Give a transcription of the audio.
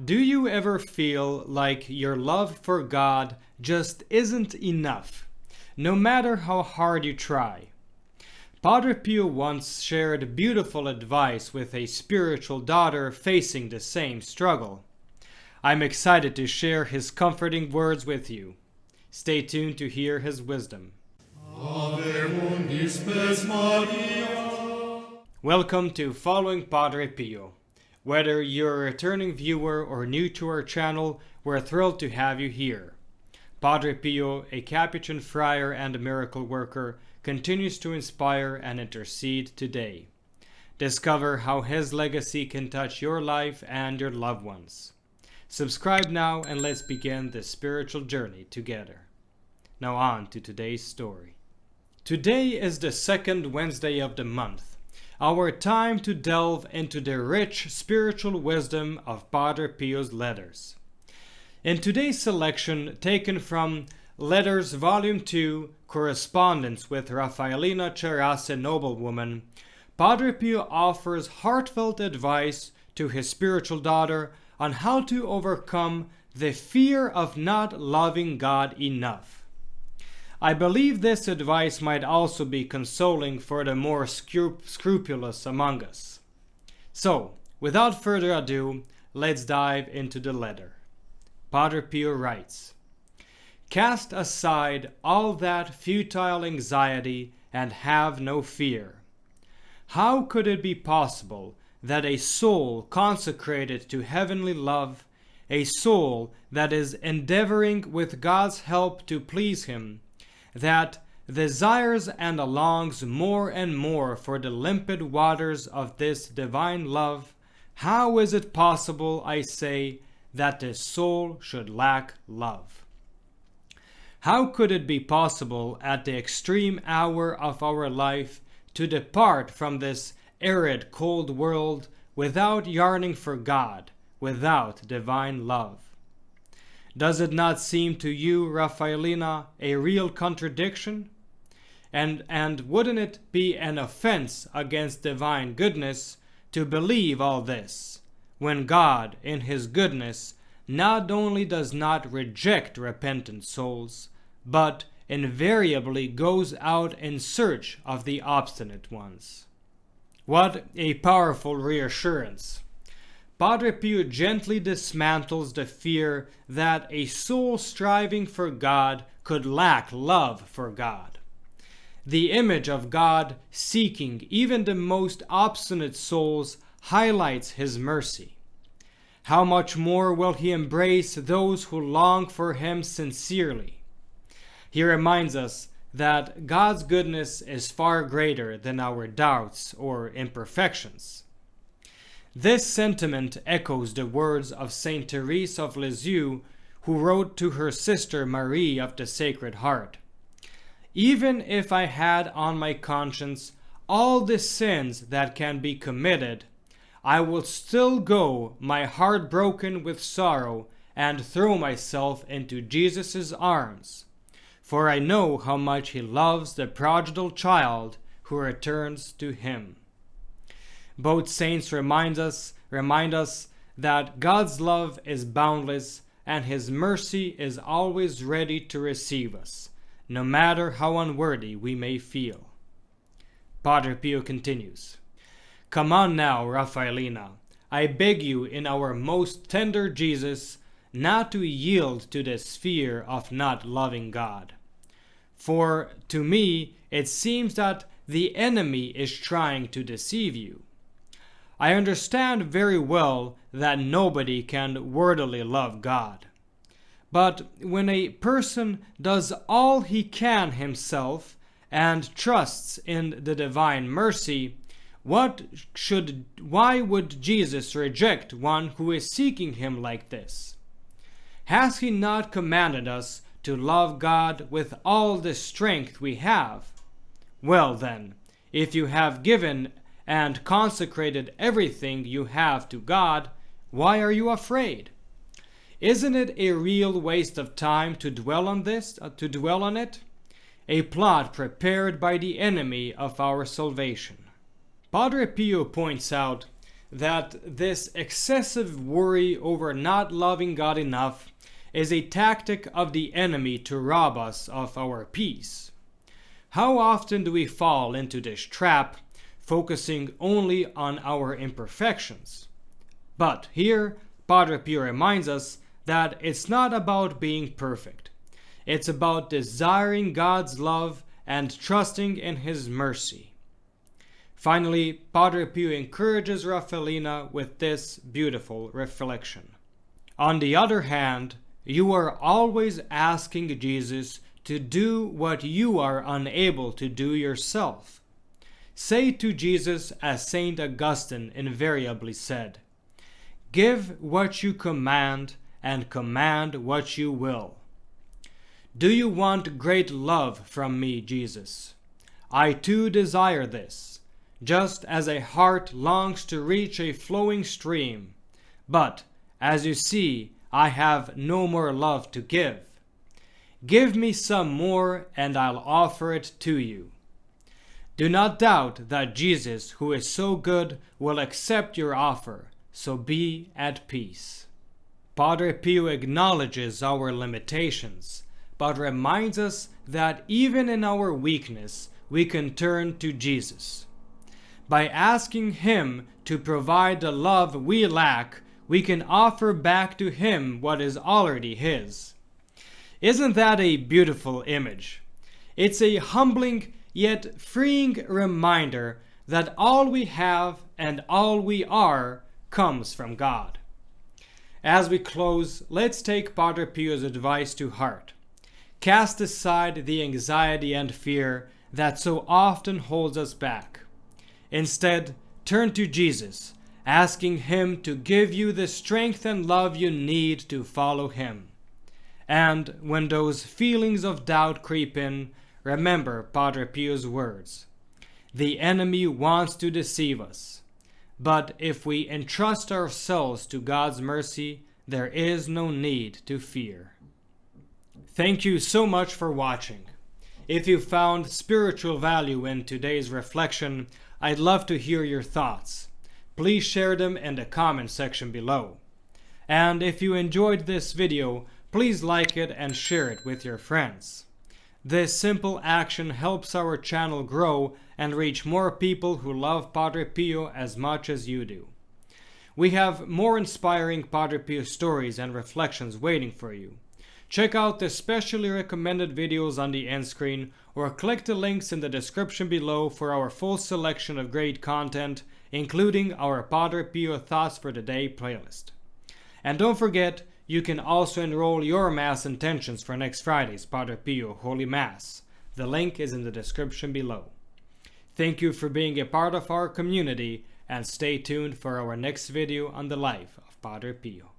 Do you ever feel like your love for God just isn't enough, no matter how hard you try? Padre Pio once shared beautiful advice with a spiritual daughter facing the same struggle. I'm excited to share his comforting words with you. Stay tuned to hear his wisdom. Ave mundi spes Maria. Welcome to Following Padre Pio. Whether you're a returning viewer or new to our channel, we're thrilled to have you here. Padre Pio, a Capuchin friar and a miracle worker, continues to inspire and intercede today. Discover how his legacy can touch your life and your loved ones. Subscribe now and let's begin this spiritual journey together. Now on to today's story. Today is the second Wednesday of the month, our time to delve into the rich spiritual wisdom of Padre Pio's letters. In today's selection, taken from Letters Volume 2, Correspondence with Raffaellina Cerasse Noblewoman, Padre Pio offers heartfelt advice to his spiritual daughter on how to overcome the fear of not loving God enough. I believe this advice might also be consoling for the more scrupulous among us. So, without further ado, let's dive into the letter. Padre Pio writes, "Cast aside all that futile anxiety and have no fear. How could it be possible that a soul consecrated to heavenly love, a soul that is endeavoring with God's help to please Him, that desires and longs more and more for the limpid waters of this divine love, how is it possible, I say, that this soul should lack love? How could it be possible at the extreme hour of our life to depart from this arid, cold world without yearning for God, without divine love? Does it not seem to you, Raffaellina, a real contradiction? And wouldn't it be an offense against divine goodness to believe all this, when God, in His goodness, not only does not reject repentant souls, but invariably goes out in search of the obstinate ones?" What a powerful reassurance! Padre Pio gently dismantles the fear that a soul striving for God could lack love for God. The image of God seeking even the most obstinate souls highlights His mercy. How much more will He embrace those who long for Him sincerely? He reminds us that God's goodness is far greater than our doubts or imperfections. This sentiment echoes the words of Saint Therese of Lisieux, who wrote to her sister Marie of the Sacred Heart, "Even if I had on my conscience all the sins that can be committed, I will still go, my heart broken with sorrow, and throw myself into Jesus' arms, for I know how much He loves the prodigal child who returns to Him." Both saints remind us that God's love is boundless and His mercy is always ready to receive us, no matter how unworthy we may feel. Padre Pio continues, "Come on now, Raffaellina, I beg you in our most tender Jesus not to yield to this fear of not loving God. For to me it seems that the enemy is trying to deceive you. I understand very well that nobody can worthily love God. But when a person does all he can himself and trusts in the divine mercy, why would Jesus reject one who is seeking Him like this? Has He not commanded us to love God with all the strength we have? Well then, if you have given and consecrated everything you have to God, why are you afraid? Isn't it a real waste of time to dwell on it? A plot prepared by the enemy of our salvation. Padre Pio points out that this excessive worry over not loving God enough is a tactic of the enemy to rob us of our peace. How often do we fall into this trap, focusing only on our imperfections? But here, Padre Pio reminds us that it's not about being perfect. It's about desiring God's love and trusting in His mercy. Finally, Padre Pio encourages Rafaelina with this beautiful reflection. On the other hand, you are always asking Jesus to do what you are unable to do yourself. Say to Jesus, as Saint Augustine invariably said, "Give what you command, and command what you will." Do you want great love from me, Jesus? I too desire this, just as a heart longs to reach a flowing stream. But, as you see, I have no more love to give. Give me some more, and I'll offer it to you. Do not doubt that Jesus, who is so good, will accept your offer, so be at peace. Padre Pio acknowledges our limitations, but reminds us that even in our weakness, we can turn to Jesus. By asking Him to provide the love we lack, we can offer back to Him what is already His. Isn't that a beautiful image? It's a humbling yet freeing reminder that all we have and all we are comes from God. As we close, let's take Padre Pio's advice to heart. Cast aside the anxiety and fear that so often holds us back. Instead, turn to Jesus, asking Him to give you the strength and love you need to follow Him. And when those feelings of doubt creep in, remember Padre Pio's words. The enemy wants to deceive us, but if we entrust ourselves to God's mercy, there is no need to fear. Thank you so much for watching. If you found spiritual value in today's reflection, I'd love to hear your thoughts. Please share them in the comment section below. And if you enjoyed this video, please like it and share it with your friends. This simple action helps our channel grow and reach more people who love Padre Pio as much as you do. We have more inspiring Padre Pio stories and reflections waiting for you. Check out the specially recommended videos on the end screen or click the links in the description below for our full selection of great content, including our Padre Pio Thoughts for the Day playlist. And don't forget, you can also enroll your Mass intentions for next Friday's Padre Pio Holy Mass. The link is in the description below. Thank you for being a part of our community, and stay tuned for our next video on the life of Padre Pio.